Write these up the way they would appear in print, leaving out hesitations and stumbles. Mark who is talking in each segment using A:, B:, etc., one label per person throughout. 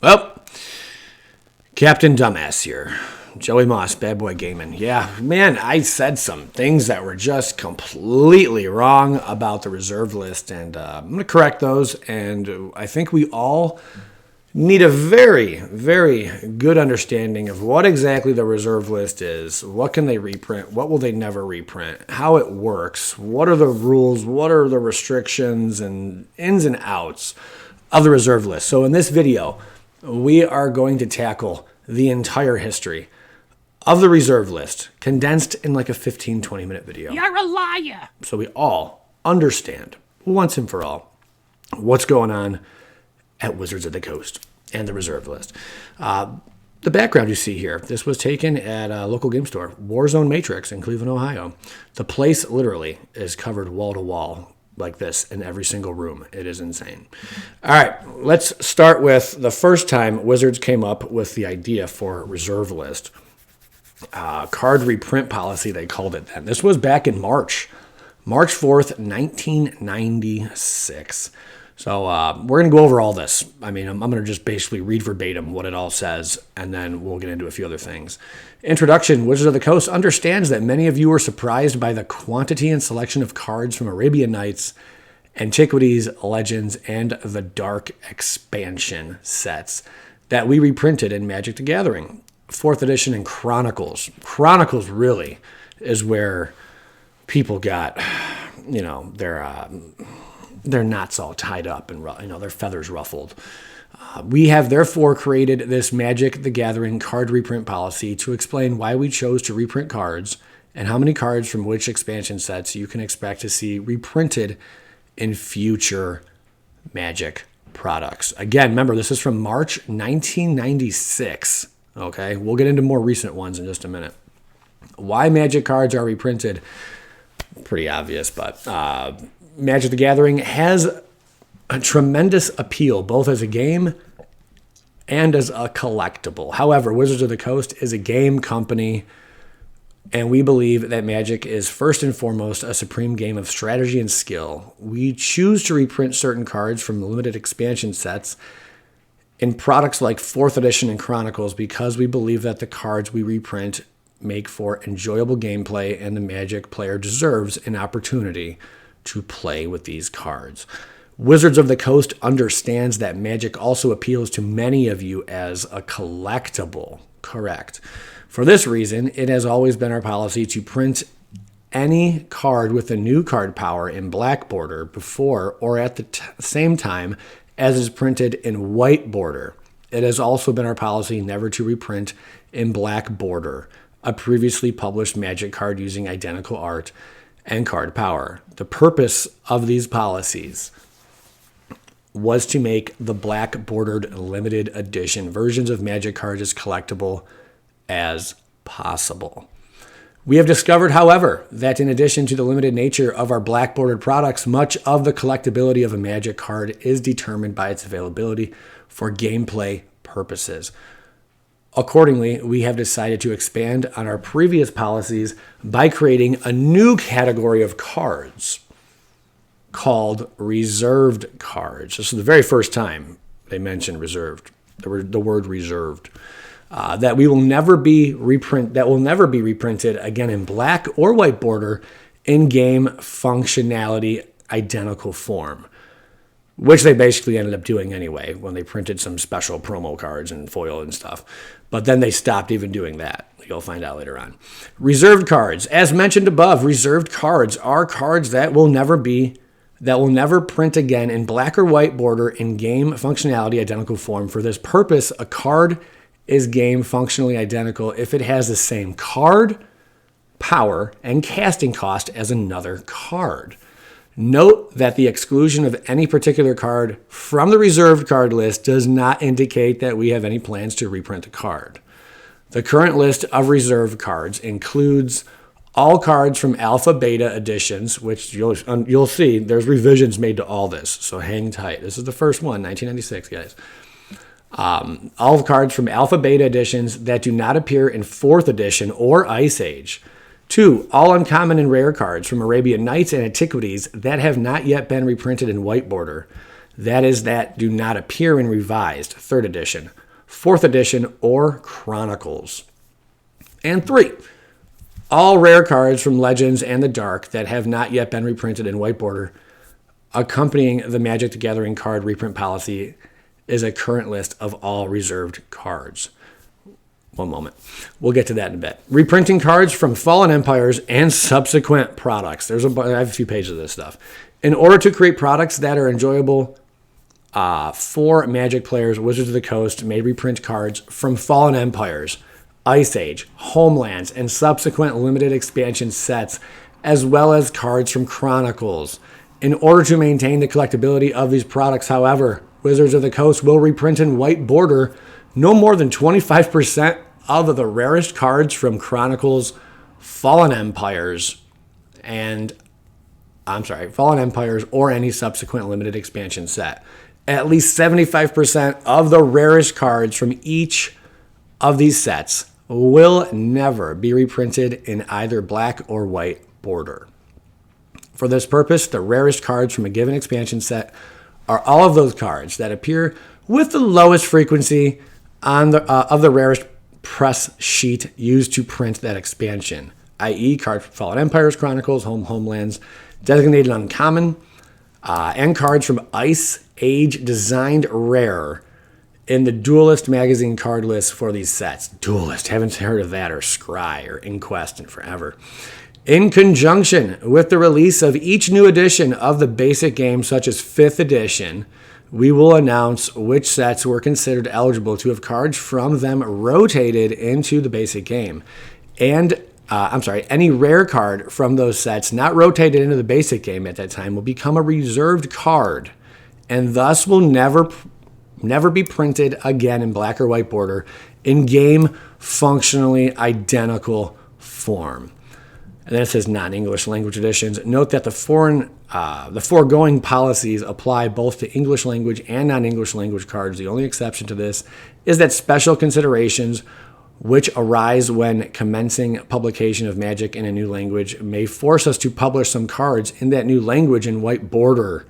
A: Well, Captain Dumbass here. Joey Moss, Bad Boy Gaming. Yeah, man, I said some things that were just completely wrong about the reserve list, and I'm going to correct those, and I think we all need a very, very good understanding of what exactly the reserve list is, what can they reprint, what will they never reprint, how it works, what are the rules, what are the restrictions, and ins and outs of the reserve list. So in this video, we are going to tackle the entire history of the reserve list, condensed in like a 15-20 minute video.
B: You're a liar.
A: So we all understand, once and for all, what's going on at Wizards of the Coast and the reserve list. The background you see here, this was taken at a local game store, Warzone Matrix in Cleveland, Ohio. The place literally is covered wall to wall like this in every single room. It is insane. All right, let's start with the first time Wizards came up with the idea for reserve list. Card reprint policy, they called it then. This was back in March 4th, 1996. So we're going to go over all this. I mean, I'm going to just basically read verbatim what it all says, and then we'll get into a few other things. Introduction. Wizards of the Coast understands that many of you are surprised by the quantity and selection of cards from Arabian Nights, Antiquities, Legends, and the Dark expansion sets that we reprinted in Magic the Gathering. 4th edition and Chronicles. Chronicles really is where people got, their knots all tied up and their feathers ruffled. We have therefore created this Magic the Gathering card reprint policy to explain why we chose to reprint cards and how many cards from which expansion sets you can expect to see reprinted in future Magic products. Again, remember, this is from March 1996. Okay, we'll get into more recent ones in just a minute. Why Magic cards are reprinted, pretty obvious, but Magic the Gathering has a tremendous appeal, both as a game and as a collectible. However, Wizards of the Coast is a game company, and we believe that Magic is first and foremost a supreme game of strategy and skill. We choose to reprint certain cards from limited expansion sets in products like 4th edition and Chronicles because we believe that the cards we reprint make for enjoyable gameplay, and the Magic player deserves an opportunity to play with these cards. Wizards of the Coast understands that Magic also appeals to many of you as a collectible. Correct. For this reason, it has always been our policy to print any card with a new card power in black border before or at the same time as is printed in white border. It has also been our policy never to reprint in black border a previously published Magic card using identical art and card power. The purpose of these policies was to make the black bordered limited edition versions of Magic cards as collectible as possible. We have discovered, however, that in addition to the limited nature of our black bordered products, much of the collectability of a Magic card is determined by its availability for gameplay purposes. Accordingly, we have decided to expand on our previous policies by creating a new category of cards called reserved cards. This is the very first time they mentioned reserved, the word reserved. That will never be reprinted again in black or white border in game functionality identical form, which they basically ended up doing anyway when they printed some special promo cards and foil and stuff. But then they stopped even doing that. You'll find out later on. Reserved cards, as mentioned above, reserved cards are cards that will never print again in black or white border in game functionality identical form. For this purpose, a card is game functionally identical if it has the same card, power, and casting cost as another card. Note that the exclusion of any particular card from the reserved card list does not indicate that we have any plans to reprint the card. The current list of reserved cards includes all cards from Alpha Beta editions, which you'll see there's revisions made to all this, so hang tight. This is the first one, 1996, guys. All cards from Alpha Beta editions that do not appear in 4th edition or Ice Age. 2, all uncommon and rare cards from Arabian Nights and Antiquities that have not yet been reprinted in white border. that do not appear in revised 3rd edition, 4th edition, or Chronicles. And 3, all rare cards from Legends and the Dark that have not yet been reprinted in white border accompanying the Magic the Gathering card reprint policy is a current list of all reserved cards. One moment. We'll get to that in a bit. Reprinting cards from Fallen Empires and subsequent products. I have a few pages of this stuff. In order to create products that are enjoyable for Magic players, Wizards of the Coast may reprint cards from Fallen Empires, Ice Age, Homelands, and subsequent limited expansion sets, as well as cards from Chronicles. In order to maintain the collectability of these products, however, Wizards of the Coast will reprint in white border no more than 25% of the rarest cards from Chronicles, Fallen Empires, or any subsequent limited expansion set. At least 75% of the rarest cards from each of these sets will never be reprinted in either black or white border. For this purpose, the rarest cards from a given expansion set are all of those cards that appear with the lowest frequency of the rarest press sheet used to print that expansion, i.e. cards from Fallen Empires, Chronicles, Homelands, designated uncommon, and cards from Ice Age designed rare in the Duelist magazine card list for these sets. Duelist, haven't heard of that, or Scry, or Inquest in forever. In conjunction with the release of each new edition of the basic game, such as 5th edition, we will announce which sets were considered eligible to have cards from them rotated into the basic game. And, any rare card from those sets not rotated into the basic game at that time will become a reserved card, and thus will never be printed again in black or white border in game functionally identical form. And then it says non-English language editions. Note that the foregoing policies apply both to English language and non-English language cards. The only exception to this is that special considerations which arise when commencing publication of Magic in a new language may force us to publish some cards in that new language in white border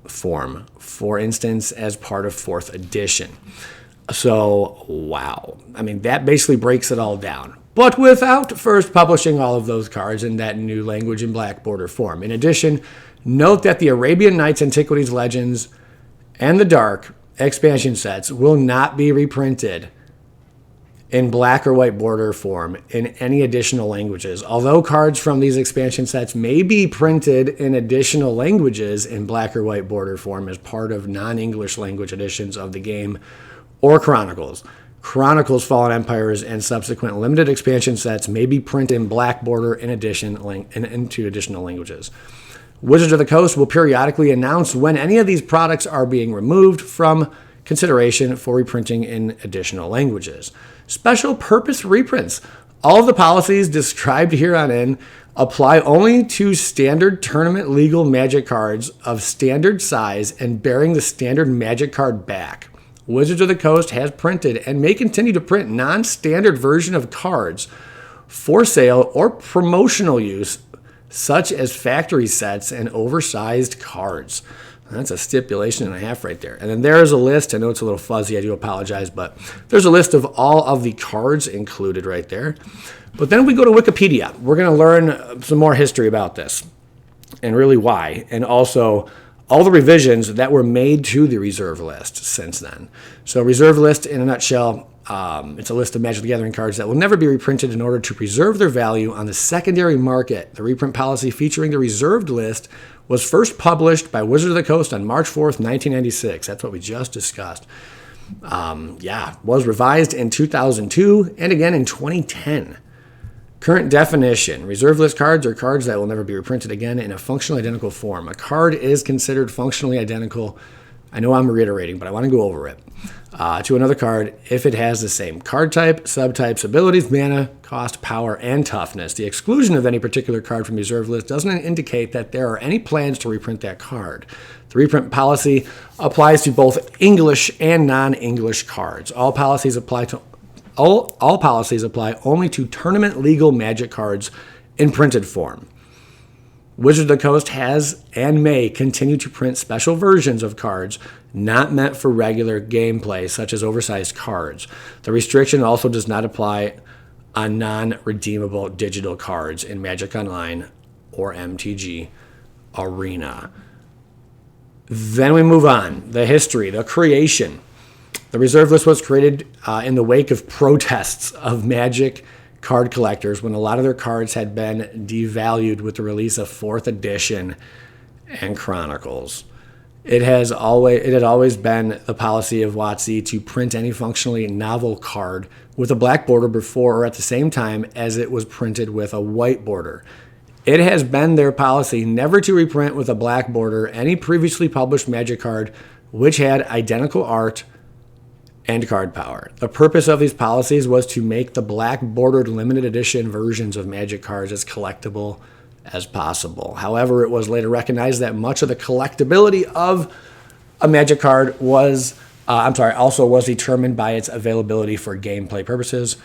A: form, for instance, as part of 4th edition. So, wow. I mean, that basically breaks it all down, but without first publishing all of those cards in that new language in black border form. In addition, note that the Arabian Nights, Antiquities, Legends, and the Dark expansion sets will not be reprinted in black or white border form in any additional languages. Although cards from these expansion sets may be printed in additional languages in black or white border form as part of non-English language editions of the game or Chronicles. Chronicles, Fallen Empires, and subsequent limited expansion sets may be printed in black border in addition into additional languages. Wizards of the Coast will periodically announce when any of these products are being removed from consideration for reprinting in additional languages. Special purpose reprints. All of the policies described herein apply only to standard tournament legal Magic cards of standard size and bearing the standard Magic card back. Wizards of the Coast has printed and may continue to print non-standard version of cards for sale or promotional use, such as factory sets and oversized cards. That's a stipulation and a half right there. And then there's a list. I know it's a little fuzzy. I do apologize, but there's a list of all of the cards included right there. But then we go to Wikipedia. We're going to learn some more history about this and really why, and also all the revisions that were made to the reserve list since then. So reserve list in a nutshell, it's a list of Magic the Gathering cards that will never be reprinted in order to preserve their value on the secondary market. The reprint policy featuring the reserved list was first published by Wizards of the Coast on March 4th, 1996. That's what we just discussed. Was revised in 2002 and again in 2010. Current definition. Reserve list cards are cards that will never be reprinted again in a functionally identical form. A card is considered functionally identical. I know I'm reiterating, but I want to go over it. To another card if it has the same card type, subtypes, abilities, mana, cost, power, and toughness. The exclusion of any particular card from reserve list doesn't indicate that there are any plans to reprint that card. The reprint policy applies to both English and non-English cards. All policies apply only to tournament legal Magic cards in printed form. Wizards of the Coast has and may continue to print special versions of cards not meant for regular gameplay, such as oversized cards. The restriction also does not apply on non-redeemable digital cards in Magic Online or MTG Arena. Then we move on. The history, the creation. The reserve list was created in the wake of protests of Magic card collectors when a lot of their cards had been devalued with the release of 4th edition and Chronicles. It had always been the policy of WotC to print any functionally novel card with a black border before or at the same time as it was printed with a white border. It has been their policy never to reprint with a black border any previously published Magic card which had identical art and card power. The purpose of these policies was to make the black bordered limited edition versions of Magic cards as collectible as possible. However, it was later recognized that much of the collectability of a Magic card was determined by its availability for gameplay purposes.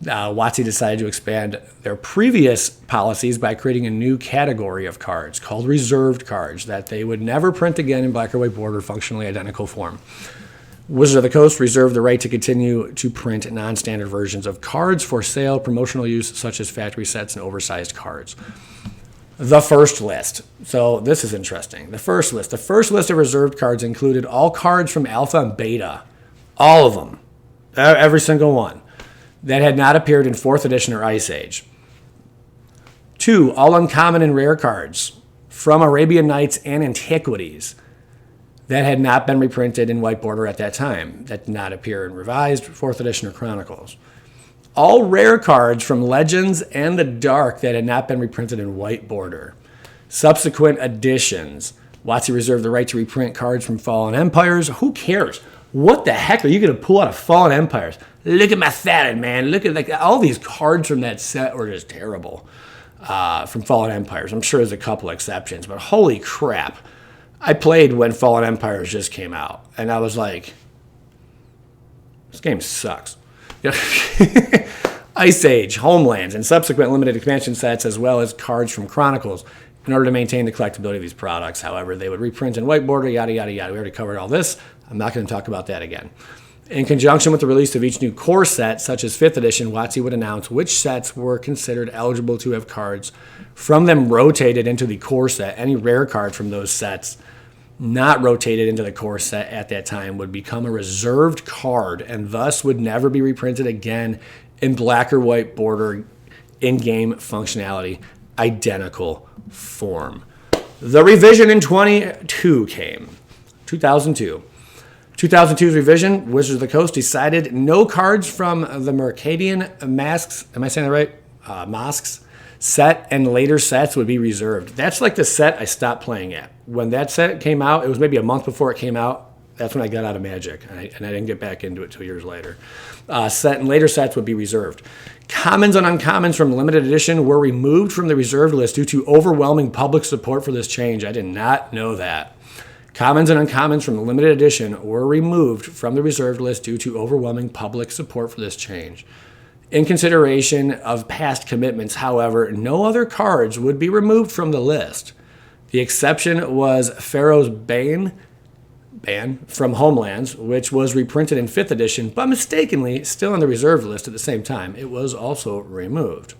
A: WotC decided to expand their previous policies by creating a new category of cards called reserved cards that they would never print again in black or white border functionally identical form. Wizards of the Coast reserved the right to continue to print non-standard versions of cards for sale, promotional use, such as factory sets and oversized cards. The first list. So this is interesting. The first list of reserved cards included all cards from Alpha and Beta. All of them. Every single one. That had not appeared in 4th edition or Ice Age. 2. All uncommon and rare cards from Arabian Nights and Antiquities that had not been reprinted in white border at that time, that did not appear in revised 4th edition or Chronicles. All rare cards from Legends and the Dark that had not been reprinted in white border. Subsequent editions. WotC reserved the right to reprint cards from Fallen Empires. Who cares? What the heck are you going to pull out of Fallen Empires? Look at my Theoden, man. Look at all these cards from that set were just terrible. From Fallen Empires. I'm sure there's a couple exceptions, but holy crap. I played when Fallen Empires just came out, and I was like, this game sucks. Ice Age, Homelands, and subsequent limited expansion sets, as well as cards from Chronicles, in order to maintain the collectability of these products. However, they would reprint in white border, yada, yada, yada. We already covered all this. I'm not going to talk about that again. In conjunction with the release of each new core set, such as 5th edition, WotC would announce which sets were considered eligible to have cards from them rotated into the core set. Any rare card from those sets not rotated into the core set at that time would become a reserved card and thus would never be reprinted again in black or white border in-game functionality, identical form. The revision in 2002 came. 2002. 2002's revision, Wizards of the Coast decided no cards from the Mercadian Masks, am I saying that right? Masks set and later sets would be reserved. That's like the set I stopped playing at. When that set came out, it was maybe a month before it came out. That's when I got out of Magic, and I didn't get back into it 2 years later. Set and later sets would be reserved. Commons and uncommons from limited edition were removed from the reserved list due to overwhelming public support for this change. I did not know that. Commons and uncommons from limited edition were removed from the reserved list due to overwhelming public support for this change. In consideration of past commitments, however, no other cards would be removed from the list. The exception was Pharaoh's Bane from Homelands, which was reprinted in 5th edition, but mistakenly still on the reserved list at the same time. It was also removed.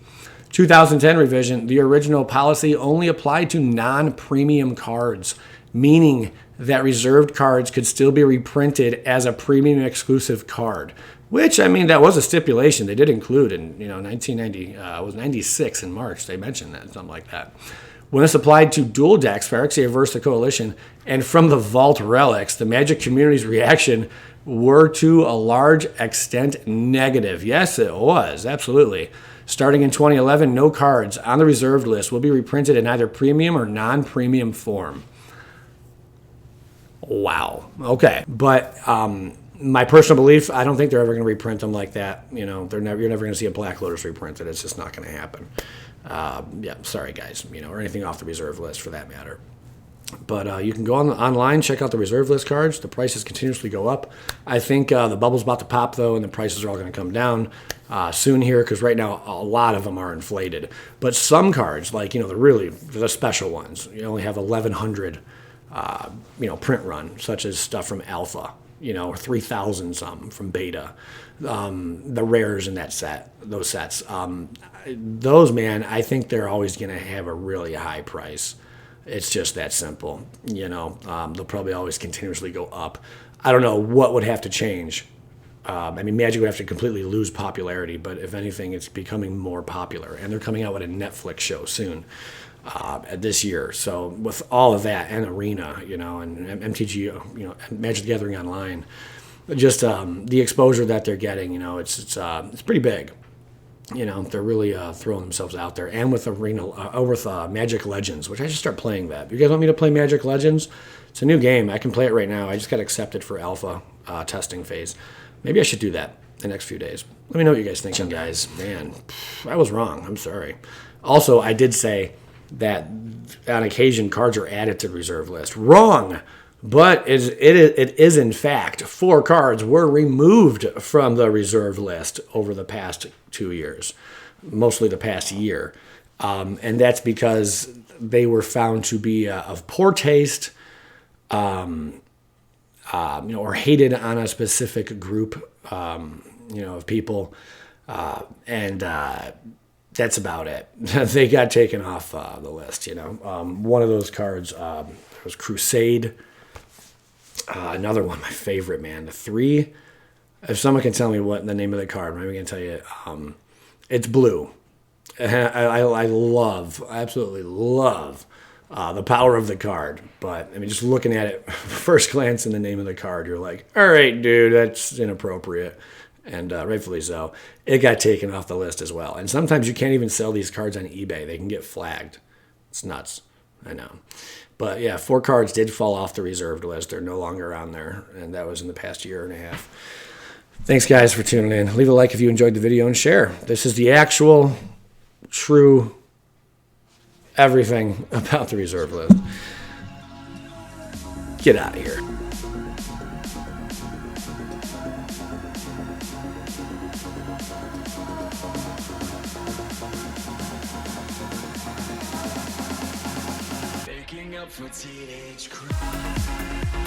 A: 2010 revision, the original policy only applied to non-premium cards, meaning that reserved cards could still be reprinted as a premium exclusive card. Which, I mean, that was a stipulation. They did include in, 96 in March. They mentioned that, something like that. When this applied to dual decks, Phyrexia versus the Coalition, and from the Vault Relics, the Magic community's reaction were to a large extent negative. Yes, it was, absolutely. Starting in 2011, no cards on the reserved list will be reprinted in either premium or non-premium form. Wow. Okay. But my personal belief, I don't think they're ever going to reprint them like that. You're never going to see a Black Lotus reprinted. It's just not going to happen. Sorry, guys. Or anything off the reserve list for that matter. But you can go online, check out the reserve list cards. The prices continuously go up. I think the bubble's about to pop, though, and the prices are all going to come down soon here, because right now a lot of them are inflated. But some cards, like, the special ones, you only have 1,100, print run, such as stuff from Alpha, or 3,000 some from Beta. The rares in those sets. Those, man, I think they're always going to have a really high price. It's just that simple, They'll probably always continuously go up. I don't know what would have to change. Magic would have to completely lose popularity, but if anything, it's becoming more popular. And they're coming out with a Netflix show soon this year. So with all of that, and Arena, and MTG, Magic the Gathering Online, just the exposure that they're getting, it's pretty big. They're really throwing themselves out there. And with with Magic Legends, which I should start playing that. You guys want me to play Magic Legends? It's a new game. I can play it right now. I just got accepted for alpha testing phase. Maybe I should do that the next few days. Let me know what you guys think, guys. Man, I was wrong. I'm sorry. Also, I did say that on occasion cards are added to the reserve list. Wrong! But it is, in fact, 4 cards were removed from the reserve list over the past 2 years, mostly the past year. And that's because they were found to be of poor taste, or hated on a specific group, of people. And that's about it. They got taken off the list, One of those cards was Crusade. Another one, my favorite, man. The 3. If someone can tell me what the name of the card, I'm going to tell you. It's blue. I absolutely love the power of the card. But just looking at it, first glance in the name of the card, you're like, all right, dude, that's inappropriate. And rightfully so. It got taken off the list as well. And sometimes you can't even sell these cards on eBay. They can get flagged. It's nuts. I know. But yeah, 4 cards did fall off the reserved list. They're no longer on there, and that was in the past year and a half. Thanks, guys, for tuning in. Leave a like if you enjoyed the video and share. This is the actual, true, everything about the reserve list. Get out of here.
B: For teenage crime.